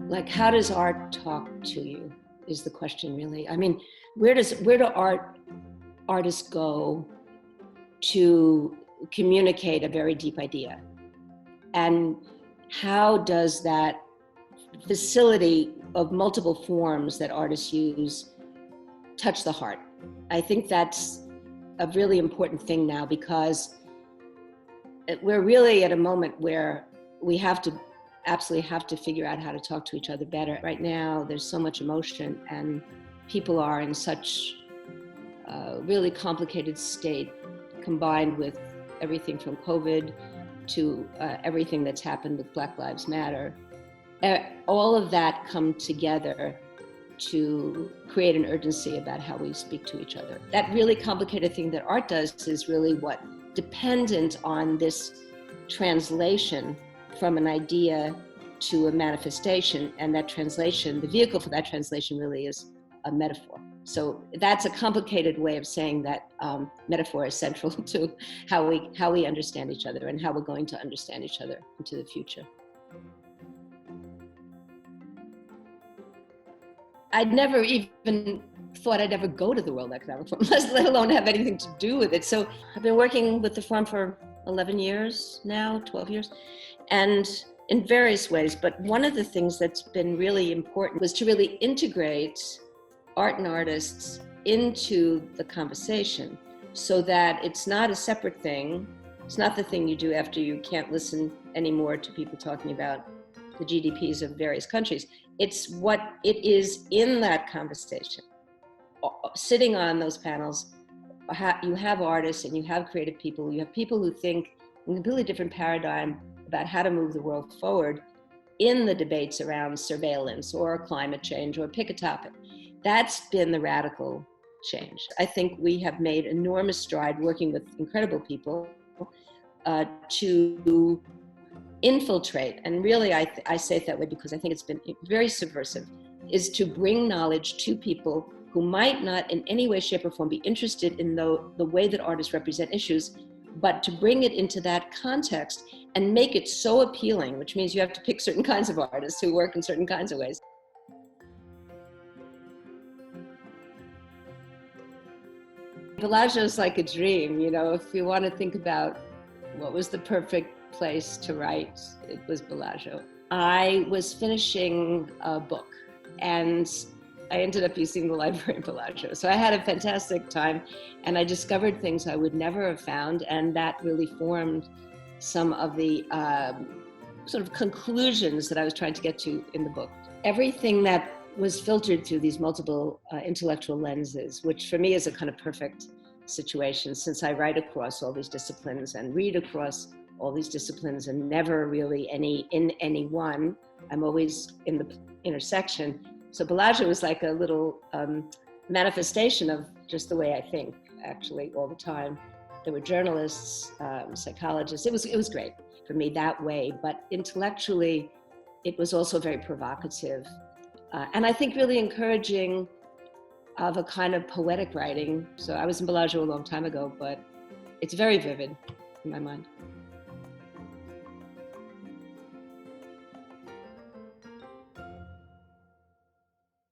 Like, how does art talk to you is the question, really. I mean, where do artists go to communicate a very deep idea? And how does that facility of multiple forms that artists use touch the heart? I think that's a really important thing now, because we're really at a moment where we absolutely have to figure out how to talk to each other better. Right now, there's so much emotion, and people are in such a really complicated state, combined with everything from COVID to everything that's happened with Black Lives Matter. All of that come together to create an urgency about how we speak to each other. That really complicated thing that art does is really what dependent on this translation from an idea to a manifestation, and that translation, the vehicle for that translation really is a metaphor. So that's a complicated way of saying that metaphor is central to how we understand each other and how we're going to understand each other into the future. I'd never even thought I'd ever go to the World Economic Forum, let alone have anything to do with it. So I've been working with the forum for 11 years now, 12 years, and in various ways. But one of the things that's been really important was to really integrate art and artists into the conversation, so that it's not a separate thing. It's not the thing you do after you can't listen anymore to people talking about the GDPs of various countries. It's what it is in that conversation. Sitting on those panels, you have artists and you have creative people. You have people who think in a completely different paradigm about how to move the world forward in the debates around surveillance or climate change, or pick a topic. That's been the radical change. I think we have made enormous stride working with incredible people to infiltrate, and really I say it that way because I think it's been very subversive, is to bring knowledge to people who might not in any way, shape, or form be interested in the way that artists represent issues, but to bring it into that context and make it so appealing, which means you have to pick certain kinds of artists who work in certain kinds of ways. Bellagio is like a dream, you know. If you want to think about what was the perfect place to write, it was Bellagio. I was finishing a book and I ended up using the library in Bellagio. So I had a fantastic time, and I discovered things I would never have found, and that really formed some of the sort of conclusions that I was trying to get to in the book. Everything that was filtered through these multiple intellectual lenses, which for me is a kind of perfect situation, since I write across all these disciplines and read across all these disciplines, and never really in any one. I'm always in the intersection. So Bellagio was like a little manifestation of just the way I think, actually, all the time. There were journalists, psychologists. It was great for me that way, but intellectually, it was also very provocative. And I think really encouraging of a kind of poetic writing. So I was in Bellagio a long time ago, but it's very vivid in my mind.